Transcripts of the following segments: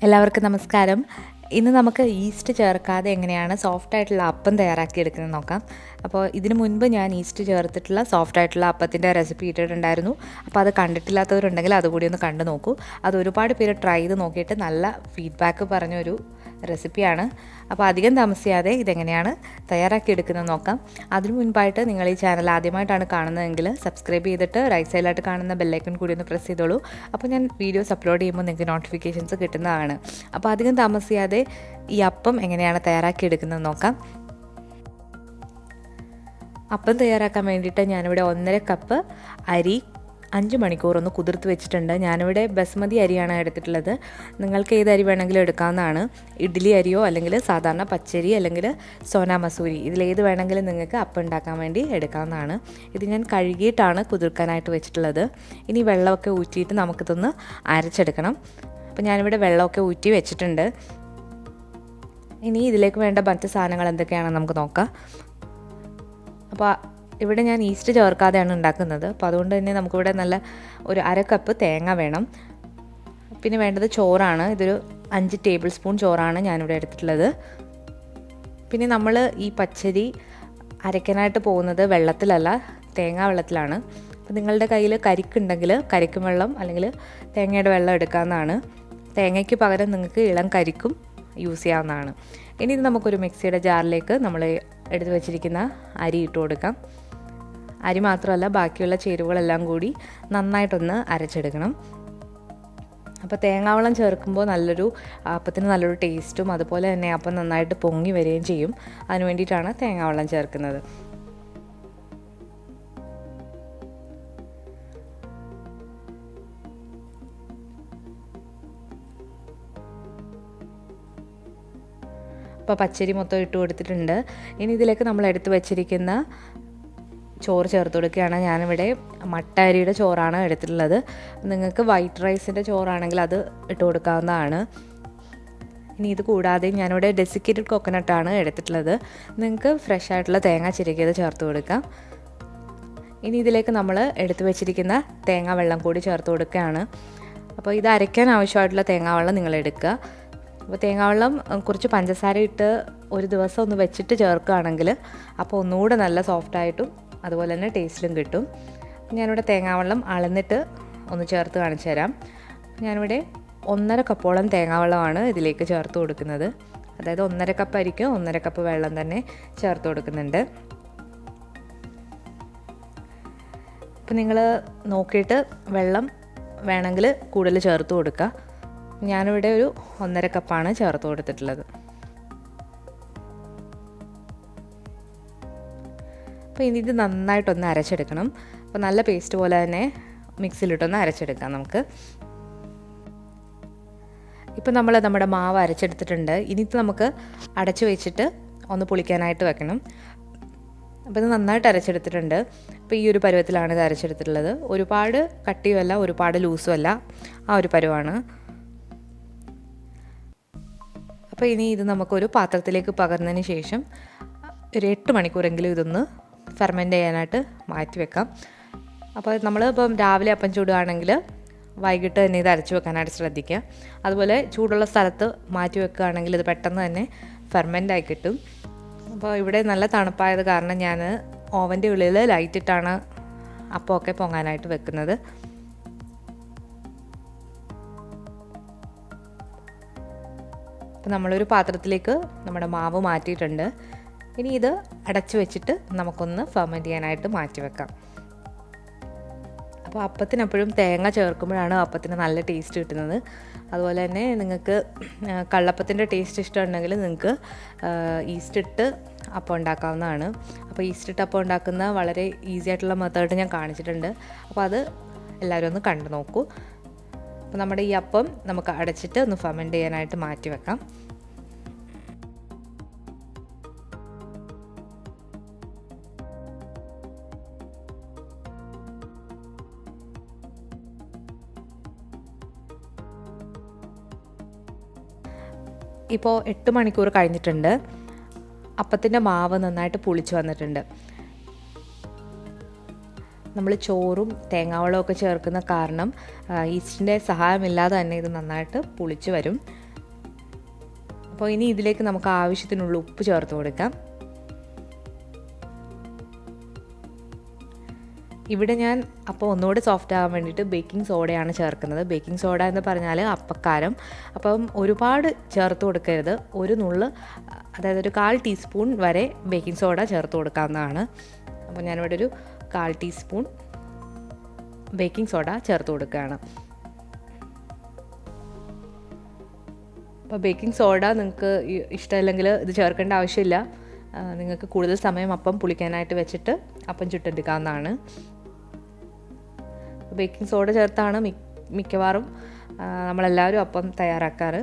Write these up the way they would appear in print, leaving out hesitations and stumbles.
എല്ലാവർക്കും നമസ്കാരം. ഇന്ന് നമുക്ക് ഈസ്റ്റ് ചേർക്കാതെ എങ്ങനെയാണ് സോഫ്റ്റായിട്ടുള്ള അപ്പം തയ്യാറാക്കിയെടുക്കുന്നത് നോക്കാം. അപ്പോൾ ഇതിനു മുൻപ് ഞാൻ ഈസ്റ്റ് ചേർത്തിട്ടുള്ള സോഫ്റ്റായിട്ടുള്ള അപ്പത്തിൻ്റെ റെസിപ്പി ഇട്ടിട്ടുണ്ടായിരുന്നു. അപ്പോൾ അത് കണ്ടിട്ടില്ലാത്തവരുണ്ടെങ്കിൽ അതുകൂടി ഒന്ന് കണ്ടു നോക്കൂ. അത് ഒരുപാട് പേര് ട്രൈ ചെയ്ത് നോക്കിയിട്ട് നല്ല ഫീഡ്ബാക്ക് പറഞ്ഞൊരു റെസിപ്പിയാണ്. അപ്പോൾ അധികം താമസിയാതെ ഇതെങ്ങനെയാണ് തയ്യാറാക്കിയെടുക്കുന്നത് നോക്കാം. അതിനു മുൻപായിട്ട് നിങ്ങൾ ഈ ചാനൽ ആദ്യമായിട്ടാണ് കാണുന്നതെങ്കിൽ സബ്സ്ക്രൈബ് ചെയ്തിട്ട് റൈറ്റ് സൈഡിലായിട്ട് കാണുന്ന ബെല്ലൈക്കൺ കൂടി ഒന്ന് പ്രസ് ചെയ്തോളൂ. അപ്പോൾ ഞാൻ വീഡിയോസ് അപ്ലോഡ് ചെയ്യുമ്പോൾ നിങ്ങൾക്ക് നോട്ടിഫിക്കേഷൻസ് കിട്ടുന്നതാണ്. അപ്പോൾ അധികം താമസിയാതെ ഈ അപ്പം എങ്ങനെയാണ് തയ്യാറാക്കിയെടുക്കുന്നത് നോക്കാം. അപ്പം തയ്യാറാക്കാൻ വേണ്ടിയിട്ട് ഞാനിവിടെ 1.5 കപ്പ് അരി 5 മണിക്കൂർ ഒന്ന് കുതിർത്ത് വെച്ചിട്ടുണ്ട്. ഞാനിവിടെ ബസ്മതി അരിയാണ് എടുത്തിട്ടുള്ളത്. നിങ്ങൾക്ക് ഏത് അരി വേണമെങ്കിലും എടുക്കാവുന്നതാണ്. ഇഡ്ഡലി അരിയോ അല്ലെങ്കിൽ സാധാരണ പച്ചരി അല്ലെങ്കിൽ സോനാ മസൂരി, ഇതിലേത് വേണമെങ്കിലും നിങ്ങൾക്ക് അപ്പം ഉണ്ടാക്കാൻ വേണ്ടി എടുക്കാവുന്നതാണ്. ഇത് ഞാൻ കഴുകിയിട്ടാണ് കുതിർക്കാനായിട്ട് വെച്ചിട്ടുള്ളത്. ഇനി വെള്ളമൊക്കെ ഊറ്റിയിട്ട് നമുക്കിതൊന്ന് അരച്ചെടുക്കണം. അപ്പോൾ ഞാനിവിടെ വെള്ളമൊക്കെ ഊറ്റി വെച്ചിട്ടുണ്ട്. ഇനി ഇതിലേക്ക് വേണ്ട മറ്റ് സാധനങ്ങൾ എന്തൊക്കെയാണെന്ന് നമുക്ക് നോക്കാം. അപ്പോൾ ഇവിടെ ഞാൻ ഈസ്റ്റ് ചേർക്കാതെയാണ് ഉണ്ടാക്കുന്നത്. അപ്പോൾ അതുകൊണ്ട് തന്നെ നമുക്കിവിടെ നല്ല ഒരു 1/2 കപ്പ് തേങ്ങ വേണം. പിന്നെ വേണ്ടത് ചോറാണ്. ഇതൊരു 5 ടേബിൾ സ്പൂൺ ചോറാണ് ഞാനിവിടെ എടുത്തിട്ടുള്ളത്. പിന്നെ നമ്മൾ ഈ പച്ചരി അരയ്ക്കാനായിട്ട് പോകുന്നത് വെള്ളത്തിലല്ല, തേങ്ങാ വെള്ളത്തിലാണ്. അപ്പോൾ നിങ്ങളുടെ കയ്യിൽ കരിക്കുണ്ടെങ്കിൽ കരിക്കും വെള്ളം അല്ലെങ്കിൽ തേങ്ങയുടെ വെള്ളം എടുക്കാവുന്നതാണ്. തേങ്ങയ്ക്ക് പകരം നിങ്ങൾക്ക് ഇളം കരിക്കും യൂസ് ചെയ്യാവുന്നതാണ്. ഇനി ഇത് നമുക്കൊരു മിക്സിയുടെ ജാറിലേക്ക് നമ്മൾ എടുത്ത് വെച്ചിരിക്കുന്ന അരി ഇട്ട് കൊടുക്കാം. അരി മാത്രമല്ല ബാക്കിയുള്ള ചേരുവകളെല്ലാം കൂടി നന്നായിട്ടൊന്ന് അരച്ചെടുക്കണം. അപ്പോൾ തേങ്ങാവെള്ളം ചേർക്കുമ്പോൾ അപ്പത്തിന് നല്ലൊരു ടേസ്റ്റും അതുപോലെ തന്നെ അപ്പം നന്നായിട്ട് പൊങ്ങി വരികയും ചെയ്യും. അതിന് വേണ്ടിയിട്ടാണ് തേങ്ങാവെള്ളം ചേർക്കുന്നത്. അപ്പോൾ പച്ചരി മൊത്തം ഇട്ട് കൊടുത്തിട്ടുണ്ട്. ഇനി ഇതിലേക്ക് നമ്മൾ എടുത്ത് വെച്ചിരിക്കുന്ന ചോറ് ചേർത്ത് കൊടുക്കുകയാണ്. ഞാനിവിടെ മട്ട അരിയുടെ ചോറാണ് എടുത്തിട്ടുള്ളത്. നിങ്ങൾക്ക് വൈറ്റ് റൈസിൻ്റെ ചോറാണെങ്കിൽ അത് ഇട്ട് കൊടുക്കാവുന്നതാണ്. ഇനി ഇത് കൂടാതെ ഞാനിവിടെ ഡെസിക്കേറ്റഡ് കോക്കനട്ടാണ് എടുത്തിട്ടുള്ളത്. നിങ്ങൾക്ക് ഫ്രഷ് ആയിട്ടുള്ള തേങ്ങ ചിരകിയത് ചേർത്ത് കൊടുക്കാം. ഇനി ഇതിലേക്ക് നമ്മൾ എടുത്ത് വെച്ചിരിക്കുന്ന തേങ്ങാ വെള്ളം കൂടി ചേർത്ത് കൊടുക്കുകയാണ്. അപ്പോൾ ഇത് അരയ്ക്കാൻ ആവശ്യമായിട്ടുള്ള തേങ്ങാവെള്ളം നിങ്ങൾ എടുക്കുക. അപ്പോൾ തേങ്ങാവെള്ളം കുറച്ച് പഞ്ചസാര ഇട്ട് ഒരു ദിവസം ഒന്ന് വെച്ചിട്ട് ചേർക്കുകയാണെങ്കിൽ അപ്പോൾ ഒന്നുകൂടെ നല്ല സോഫ്റ്റായിട്ടും അതുപോലെ തന്നെ ടേസ്റ്റിലും കിട്ടും. ഞാനിവിടെ തേങ്ങാവെള്ളം അളന്നിട്ട് ഒന്ന് ചേർത്ത് കാണിച്ചു തരാം. ഞാനിവിടെ 1.5 കപ്പോളം തേങ്ങാവെള്ളമാണ് ഇതിലേക്ക് ചേർത്ത് കൊടുക്കുന്നത്. അതായത് 1.5 കപ്പ് അരിക്ക് 1.5 കപ്പ് വെള്ളം തന്നെ ചേർത്ത് കൊടുക്കുന്നുണ്ട്. അപ്പോൾ നിങ്ങൾ നോക്കിയിട്ട് വെള്ളം വേണമെങ്കിൽ കൂടുതൽ ചേർത്ത് കൊടുക്കുക. ഞാനിവിടെ ഒരു 1.5 കപ്പാണ് ചേർത്ത് കൊടുത്തിട്ടുള്ളത്. അപ്പോൾ ഇനി ഇത് നന്നായിട്ടൊന്ന് അരച്ചെടുക്കണം. അപ്പോൾ നല്ല പേസ്റ്റ് പോലെ തന്നെ മിക്സിയിലിട്ടൊന്ന് അരച്ചെടുക്കാം നമുക്ക്. ഇപ്പോൾ നമ്മുടെ മാവ് അരച്ചെടുത്തിട്ടുണ്ട്. ഇനി ഇത് നമുക്ക് അടച്ചു വെച്ചിട്ട് ഒന്ന് പുളിക്കാനായിട്ട് വെക്കണം. അപ്പോൾ ഇത് നന്നായിട്ട് അരച്ചെടുത്തിട്ടുണ്ട്. അപ്പോൾ ഈ ഒരു പരുവത്തിലാണ് ഇത് അരച്ചെടുത്തിട്ടുള്ളത്. ഒരുപാട് കട്ടിയുമല്ല ഒരുപാട് ലൂസുമല്ല, ആ ഒരു പരുവാണ്. അപ്പോൾ ഇനി ഇത് നമുക്കൊരു പാത്രത്തിലേക്ക് പകർന്നതിന് ശേഷം ഒരു 8 മണിക്കൂറെങ്കിലും ഇതൊന്ന് ഫെർമെൻറ്റ് ചെയ്യാനായിട്ട് മാറ്റി വെക്കാം. അപ്പോൾ നമ്മളിപ്പം രാവിലെ അപ്പം ചൂടുകയാണെങ്കിൽ വൈകിട്ട് തന്നെ ഇത് അരച്ച് വെക്കാനായിട്ട് ശ്രദ്ധിക്കുക. അതുപോലെ ചൂടുള്ള സ്ഥലത്ത് മാറ്റി വെക്കുകയാണെങ്കിൽ ഇത് പെട്ടെന്ന് തന്നെ ഫെർമെൻ്റ് ആയി കിട്ടും. അപ്പോൾ ഇവിടെ നല്ല തണുപ്പായത് കാരണം ഞാൻ ഓവൻ്റെ ഉള്ളിൽ ലൈറ്റിട്ടാണ് അപ്പമൊക്കെ പൊങ്ങാനായിട്ട് വെക്കുന്നത്. അപ്പോൾ നമ്മളൊരു പാത്രത്തിലേക്ക് നമ്മുടെ മാവ് മാറ്റിയിട്ടുണ്ട്. ഇനി ഇത് അടച്ചു വെച്ചിട്ട് നമുക്കൊന്ന് ഫെർമെൻറ്റ് ചെയ്യാനായിട്ട് മാറ്റി വെക്കാം. അപ്പോൾ അപ്പത്തിനെപ്പോഴും തേങ്ങ ചേർക്കുമ്പോഴാണ് അപ്പത്തിന് നല്ല ടേസ്റ്റ് കിട്ടുന്നത്. അതുപോലെ തന്നെ നിങ്ങൾക്ക് കള്ളപ്പത്തിൻ്റെ ടേസ്റ്റ് ഇഷ്ടമുണ്ടെങ്കിൽ നിങ്ങൾക്ക് ഈസ്റ്റ് ഇട്ട് അപ്പം ഉണ്ടാക്കാവുന്നതാണ്. അപ്പോൾ ഈസ്റ്റ് ഇട്ട് അപ്പം ഉണ്ടാക്കുന്ന വളരെ ഈസി ആയിട്ടുള്ള മെത്തേഡ് ഞാൻ കാണിച്ചിട്ടുണ്ട്. അപ്പോൾ അത് എല്ലാവരും ഒന്ന് കണ്ടു നോക്കൂ. അപ്പോൾ നമ്മുടെ ഈ അപ്പം നമുക്ക് അടച്ചിട്ട് ഒന്ന് ഫെർമെൻറ്റ് ചെയ്യാനായിട്ട് മാറ്റി വെക്കാം. ഇപ്പോൾ 8 മണിക്കൂർ കഴിഞ്ഞിട്ടുണ്ട്. അപ്പത്തിൻ്റെ മാവ് നന്നായിട്ട് പുളിച്ച് വന്നിട്ടുണ്ട്. നമ്മൾ ചോറും തേങ്ങാവെള്ളമൊക്കെ ചേർക്കുന്ന കാരണം ഈസ്റ്റിൻ്റെ സഹായമില്ലാതെ തന്നെ ഇത് നന്നായിട്ട് പുളിച്ച് വരും. അപ്പോൾ ഇനി ഇതിലേക്ക് നമുക്ക് ആവശ്യത്തിനുള്ള ഉപ്പ് ചേർത്ത് കൊടുക്കാം. ഇവിടെ ഞാൻ അപ്പോൾ ഒന്നുകൂടി സോഫ്റ്റ് ആകാൻ വേണ്ടിയിട്ട് ബേക്കിംഗ് സോഡയാണ് ചേർക്കുന്നത്. ബേക്കിംഗ് സോഡ എന്ന് പറഞ്ഞാൽ അപ്പക്കാരം. അപ്പം ഒരുപാട് ചേർത്ത് കൊടുക്കരുത്. ഒരു നുള്ള്, അതായത് ഒരു 1/4 ടീസ്പൂൺ വരെ ബേക്കിംഗ് സോഡ ചേർത്ത് കൊടുക്കാവുന്നതാണ്. അപ്പോൾ ഞാനിവിടെ ഒരു 1/4 ടീസ്പൂൺ ബേക്കിംഗ് സോഡ ചേർത്ത് കൊടുക്കുകയാണ്. അപ്പോൾ ബേക്കിംഗ് സോഡ നിങ്ങൾക്ക് ഇഷ്ടമല്ലെങ്കിൽ ഇത് ചേർക്കേണ്ട ആവശ്യമില്ല. നിങ്ങൾക്ക് കൂടുതൽ സമയം അപ്പം പുളിക്കാനായിട്ട് വെച്ചിട്ട് അപ്പം ചുട്ടെടുക്കാവുന്നതാണ്. ബേക്കിംഗ് സോഡ ചേർത്താണ് മിക്കവാറും നമ്മളെല്ലാവരും അപ്പം തയ്യാറാക്കാറ്.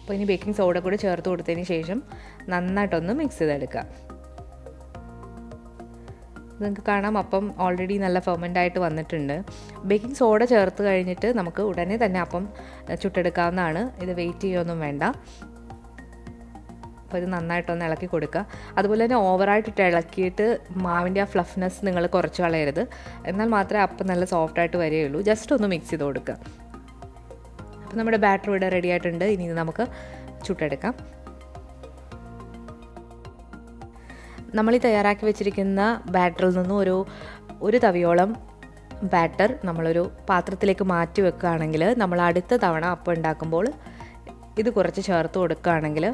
അപ്പോൾ ഇനി ബേക്കിംഗ് സോഡ കൂടി ചേർത്ത് കൊടുത്തതിന് ശേഷം നന്നായിട്ടൊന്ന് മിക്സ് ചെയ്തെടുക്കുക. നിങ്ങൾക്ക് കാണാം അപ്പം ഓൾറെഡി നല്ല ഫെർമെൻ്റ് ആയിട്ട് വന്നിട്ടുണ്ട്. ബേക്കിംഗ് സോഡ ചേർത്ത് കഴിഞ്ഞിട്ട് നമുക്ക് ഉടനെ തന്നെ അപ്പം ചുട്ടെടുക്കാവുന്നതാണ്. ഇത് വെയിറ്റ് ചെയ്യുകയൊന്നും വേണ്ട. അപ്പോൾ ഇത് നന്നായിട്ടൊന്ന് ഇളക്കി കൊടുക്കുക. അതുപോലെ തന്നെ ഓവറായിട്ട് ഇളക്കിയിട്ട് മാവിൻ്റെ ആ ഫ്ലഫ്നെസ് നിങ്ങൾ കുറച്ച് കളയരുത്. എന്നാൽ മാത്രമേ അപ്പം നല്ല സോഫ്റ്റായിട്ട് വരികയുള്ളൂ. ജസ്റ്റ് ഒന്ന് മിക്സ് ചെയ്ത് കൊടുക്കുക. അപ്പോൾ നമ്മുടെ ബാറ്റർ ഇവിടെ റെഡി ആയിട്ടുണ്ട്. ഇനി ഇത് നമുക്ക് ചുട്ടെടുക്കാം. നമ്മൾ ഈ തയ്യാറാക്കി വെച്ചിരിക്കുന്ന ബാറ്ററിൽ നിന്നും ഒരു തവിയോളം ബാറ്റർ നമ്മളൊരു പാത്രത്തിലേക്ക് മാറ്റി വെക്കുകയാണെങ്കിൽ നമ്മൾ അടുത്ത തവണ അപ്പം ഉണ്ടാക്കുമ്പോൾ ഇത് കുറച്ച് ചേർത്ത് കൊടുക്കുകയാണെങ്കിൽ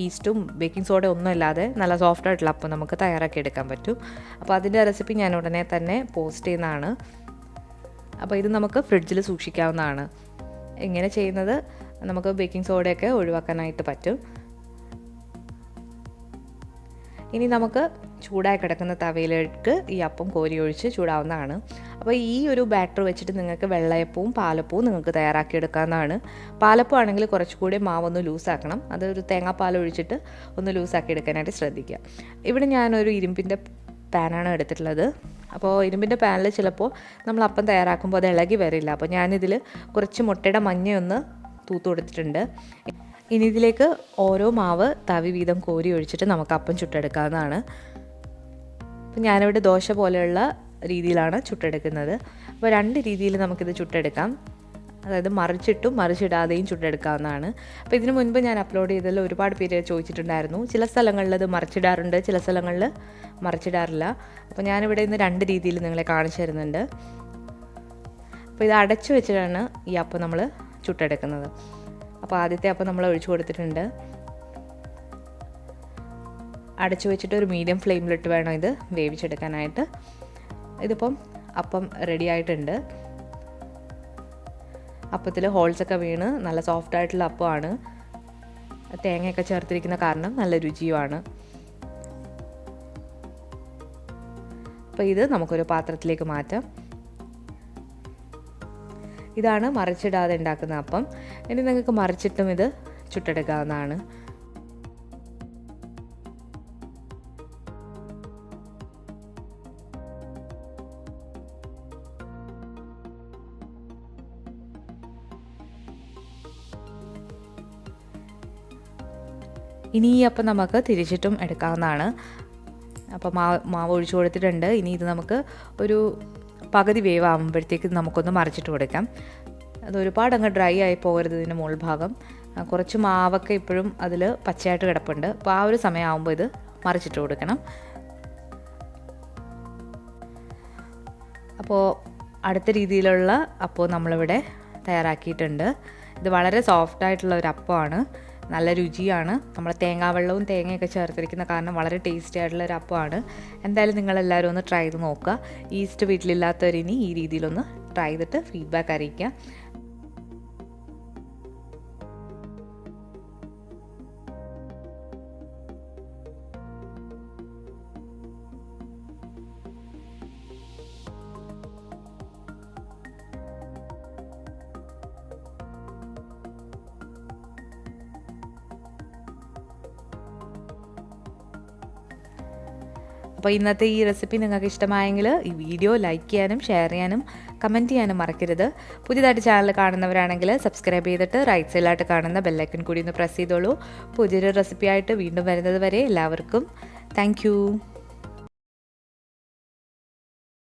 ഈസ്റ്റും ബേക്കിംഗ് സോഡ ഒന്നും ഇല്ലാതെ നല്ല സോഫ്റ്റ് ആയിട്ടുള്ള അപ്പം നമുക്ക് തയ്യാറാക്കി എടുക്കാൻ പറ്റും. അപ്പോൾ അതിൻ്റെ റെസിപ്പി ഞാൻ ഉടനെ തന്നെ പോസ്റ്റ് ചെയ്യുന്നതാണ്. അപ്പോൾ ഇത് നമുക്ക് ഫ്രിഡ്ജിൽ സൂക്ഷിക്കാവുന്നതാണ്. ഇങ്ങനെ ചെയ്യുന്നത് നമുക്ക് ബേക്കിംഗ് സോഡയൊക്കെ ഒഴിവാക്കാനായിട്ട് പറ്റും. ഇനി നമുക്ക് ചൂടായി കിടക്കുന്ന തവയിലേക്ക് ഈ അപ്പം കോരി ഒഴിച്ച് ചൂടാവുന്നതാണ്. അപ്പോൾ ഈ ഒരു ബാറ്റർ വെച്ചിട്ട് നിങ്ങൾക്ക് വെള്ളയപ്പവും പാലപ്പവും നിങ്ങൾക്ക് തയ്യാറാക്കിയെടുക്കാവുന്നതാണ്. പാലപ്പം ആണെങ്കിൽ കുറച്ചുകൂടി മാവൊന്ന് ലൂസാക്കണം. അതൊരു തേങ്ങാപ്പാൽ ഒഴിച്ചിട്ട് ഒന്ന് ലൂസാക്കി എടുക്കാനായിട്ട് ശ്രദ്ധിക്കുക. ഇവിടെ ഞാനൊരു ഇരുമ്പിൻ്റെ പാനാണ് എടുത്തിട്ടുള്ളത്. അപ്പോൾ ഇരുമ്പിൻ്റെ പാനിൽ ചിലപ്പോൾ നമ്മൾ അപ്പം തയ്യാറാക്കുമ്പോൾ അത് ഇളകി വരില്ല. അപ്പോൾ ഞാനിതിൽ കുറച്ച് മുട്ടയുടെ മഞ്ഞയൊന്ന് തൂത്ത് കൊടുത്തിട്ടുണ്ട്. ഇനി ഇതിലേക്ക് ഓരോ മാവ് തവി വീതം കോരി ഒഴിച്ചിട്ട് നമുക്ക് അപ്പം ചുട്ടെടുക്കാവുന്നതാണ്. അപ്പം ഞാനിവിടെ ദോശ പോലെയുള്ള രീതിയിലാണ് ചുട്ടെടുക്കുന്നത്. അപ്പോൾ 2 രീതിയിൽ നമുക്കിത് ചുട്ടെടുക്കാം. അതായത് മറിച്ചിട്ടും മറിച്ചിടാതെയും ചുട്ടെടുക്കാവുന്നതാണ്. അപ്പോൾ ഇതിനു മുൻപ് ഞാൻ അപ്ലോഡ് ചെയ്തതിൽ ഒരുപാട് പേര് ചോദിച്ചിട്ടുണ്ടായിരുന്നു. ചില സ്ഥലങ്ങളിൽ ഇത് മറിച്ചിടാറുണ്ട്, ചില സ്ഥലങ്ങളിൽ മറിച്ചിടാറില്ല. അപ്പോൾ ഞാനിവിടെ ഇന്ന് 2 രീതിയിൽ നിങ്ങളെ കാണിച്ചു തരുന്നുണ്ട്. അപ്പോൾ ഇത് അടച്ചു വെച്ചിട്ടാണ് ഈ അപ്പം നമ്മൾ ചുട്ടെടുക്കുന്നത്. അപ്പോൾ ആദ്യത്തെ അപ്പം നമ്മൾ ഒഴിച്ചു കൊടുത്തിട്ടുണ്ട്. അടച്ചു വെച്ചിട്ട് ഒരു മീഡിയം ഫ്ലെയിമിലിട്ട് വേണം ഇത് വേവിച്ചെടുക്കാനായിട്ട്. ഇതിപ്പം അപ്പം റെഡി ആയിട്ടുണ്ട്. അപ്പത്തിൽ ഹോൾസൊക്കെ വീണ് നല്ല സോഫ്റ്റ് ആയിട്ടുള്ള അപ്പമാണ്. തേങ്ങയൊക്കെ ചേർത്തിരിക്കുന്ന കാരണം നല്ല രുചിയുമാണ്. അപ്പോൾ ഇത് നമുക്കൊരു പാത്രത്തിലേക്ക് മാറ്റാം. ഇതാണ് മറിച്ചിടാതെ ഉണ്ടാക്കുന്ന അപ്പം. ഇനി നിങ്ങൾക്ക് മറിച്ചിട്ടും ഇത് ചുട്ടെടുക്കാവുന്നതാണ്. ഇനി ഈ അപ്പം നമുക്ക് തിരിച്ചിട്ടും എടുക്കാവുന്നതാണ്. അപ്പോൾ മാവ് ഒഴിച്ചു കൊടുത്തിട്ടുണ്ട്. ഇനി ഇത് നമുക്ക് ഒരു പകുതി വേവാകുമ്പോഴത്തേക്ക് നമുക്കൊന്ന് മറിച്ചിട്ട് കൊടുക്കാം. അത് ഒരുപാട് അങ്ങ് ഡ്രൈ ആയി പോകരുത്. ഇതിൻ്റെ മുകൾ ഭാഗം കുറച്ച് മാവൊക്കെ ഇപ്പോഴും അതിൽ പച്ചയായിട്ട് കിടപ്പുണ്ട്. അപ്പോൾ ആ ഒരു സമയമാകുമ്പോൾ ഇത് മറിച്ചിട്ട് കൊടുക്കണം. അപ്പോൾ അടുത്ത രീതിയിലുള്ള അപ്പോൾ നമ്മളിവിടെ തയ്യാറാക്കിയിട്ടുണ്ട്. ഇത് വളരെ സോഫ്റ്റായിട്ടുള്ള ഒരു അപ്പമാണ്. നല്ല രുചിയാണ്. നമ്മൾ തേങ്ങാവെള്ളവും തേങ്ങയൊക്കെ ചേർത്തിരിക്കുന്ന കാരണം വളരെ ടേസ്റ്റി ആയിട്ടുള്ള ഒരു അപ്പമാണ്. എന്തായാലും നിങ്ങളെല്ലാവരും ഒന്ന് ട്രൈ ചെയ്ത് നോക്കുക. ഈസ്റ്റ് വീട്ടിലില്ലാത്തവരിനി ഈ രീതിയിലൊന്ന് ട്രൈ ചെയ്തിട്ട് ഫീഡ്ബാക്ക് അറിയിക്കുക. അപ്പോൾ ഇന്നത്തെ ഈ റെസിപ്പി നിങ്ങൾക്ക് ഇഷ്ടമായെങ്കിൽ ഈ വീഡിയോ ലൈക്ക് ചെയ്യാനും ഷെയർ ചെയ്യാനും കമൻറ്റ് ചെയ്യാനും മറക്കരുത്. പുതിയതായിട്ട് ചാനൽ കാണുന്നവരാണെങ്കിൽ സബ്സ്ക്രൈബ് ചെയ്തിട്ട് റൈറ്റ് സൈഡിലായിട്ട് കാണുന്ന ബെല്ലൈക്കൺ കൂടി ഒന്ന് പ്രസ് ചെയ്തോളൂ. പുതിയൊരു റെസിപ്പിയായിട്ട് വീണ്ടും വരുന്നത് വരെ എല്ലാവർക്കും താങ്ക്